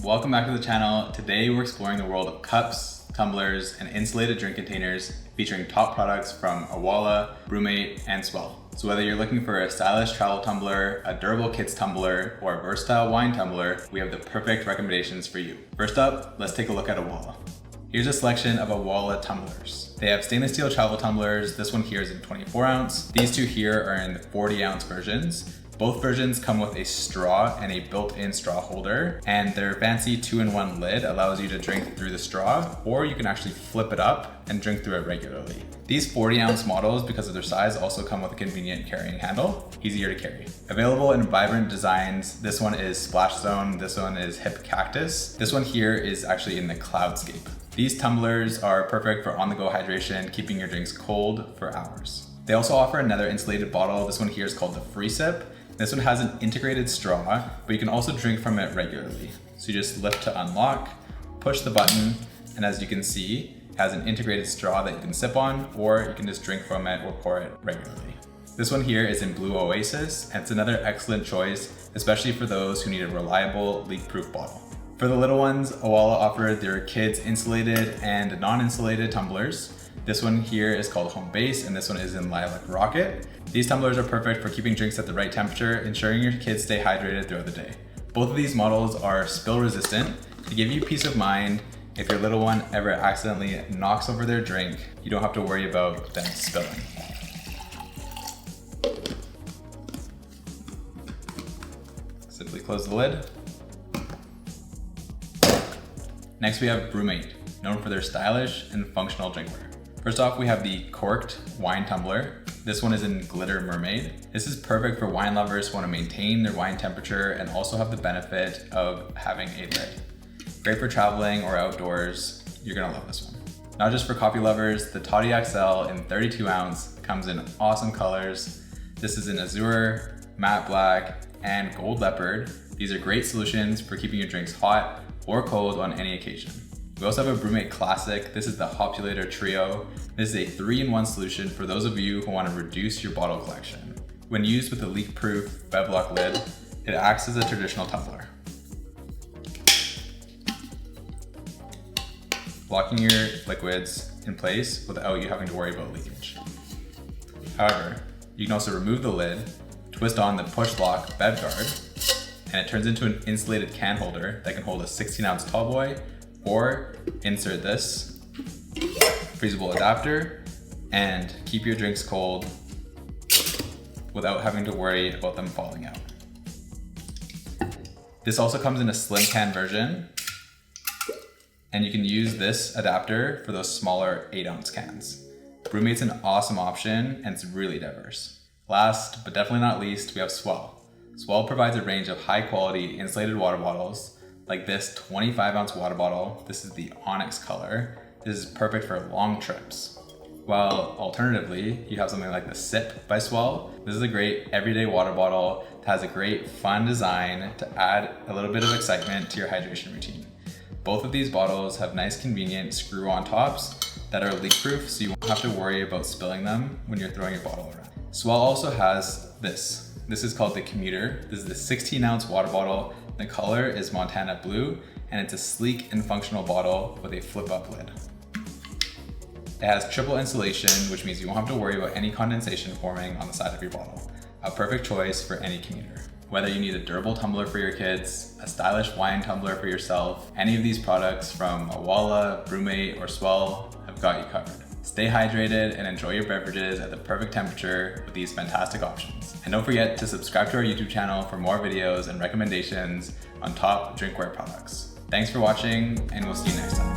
welcome back to the channel. Today we're exploring the world of cups, tumblers, and insulated drink containers featuring top products from Owala, Brumate, and Swell. So whether you're looking for a stylish travel tumbler, a durable kids tumbler, or a versatile wine tumbler, we have the perfect recommendations for you. First up, let's take a look at Owala. Here's a selection of Owala tumblers. They have stainless steel travel tumblers. This one here is in 24 ounce. These two here are in the 40 ounce versions. Both versions come with a straw and a built-in straw holder, and their fancy 2-in-1 lid allows you to drink through the straw, or you can actually flip it up and drink through it regularly. These 40 ounce models, because of their size, also come with a convenient carrying handle, easier to carry. Available in vibrant designs, this one is Splash Zone, this one is Hip Cactus, this one here is actually in the Cloudscape. These tumblers are perfect for on-the-go hydration, keeping your drinks cold for hours. They also offer another insulated bottle. This one here is called the Free Sip. This one has an integrated straw, but you can also drink from it regularly. So you just lift to unlock, push the button, and as you can see, it has an integrated straw that you can sip on, or you can just drink from it or pour it regularly. This one here is in Blue Oasis, and it's another excellent choice, especially for those who need a reliable, leak-proof bottle. For the little ones, Owala offered their kids insulated and non-insulated tumblers. This one here is called Home Base, and this one is in Lilac Rocket. These tumblers are perfect for keeping drinks at the right temperature, ensuring your kids stay hydrated throughout the day. Both of these models are spill resistant to give you peace of mind. If your little one ever accidentally knocks over their drink, you don't have to worry about them spilling. Simply close the lid. Next we have Brumate, known for their stylish and functional drinkware. First off, we have the corked wine tumbler. This one is in Glitter Mermaid. This is perfect for wine lovers who want to maintain their wine temperature and also have the benefit of having a lid. Great for traveling or outdoors. You're gonna love this one. Not just for coffee lovers, the Toddy XL in 32 ounce comes in awesome colors. This is in Azure, Matte Black, and Gold Leopard. These are great solutions for keeping your drinks hot or cold on any occasion. We also have a Brumate Classic. This is the Hopulator Trio. This is a 3-in-1 solution for those of you who want to reduce your bottle collection. When used with a leak-proof Bevlock lid, it acts as a traditional tumbler, locking your liquids in place without you having to worry about leakage. However, you can also remove the lid, twist on the push lock bev guard, and it turns into an insulated can holder that can hold a 16-ounce tall boy, or insert this freezable adapter and keep your drinks cold without having to worry about them falling out. This also comes in a slim can version, and you can use this adapter for those smaller 8-ounce cans. Brumate's an awesome option, and it's really diverse. Last, but definitely not least, we have Swell. Swell provides a range of high-quality insulated water bottles, like this 25-ounce water bottle. This is the Onyx color. This is perfect for long trips. While alternatively, you have something like the Sip by Swell. This is a great everyday water bottle that has a great fun design to add a little bit of excitement to your hydration routine. Both of these bottles have nice convenient screw-on tops that are leak-proof, so you won't have to worry about spilling them when you're throwing your bottle around. Swell also has this. This is called the Commuter. This is the 16-ounce water bottle. The color is Montana Blue, and it's a sleek and functional bottle with a flip-up lid. It has triple insulation, which means you won't have to worry about any condensation forming on the side of your bottle. A perfect choice for any commuter. Whether you need a durable tumbler for your kids, a stylish wine tumbler for yourself, any of these products from Owala, Brumate, or Swell have got you covered. Stay hydrated and enjoy your beverages at the perfect temperature with these fantastic options. And don't forget to subscribe to our YouTube channel for more videos and recommendations on top drinkware products. Thanks for watching, and we'll see you next time.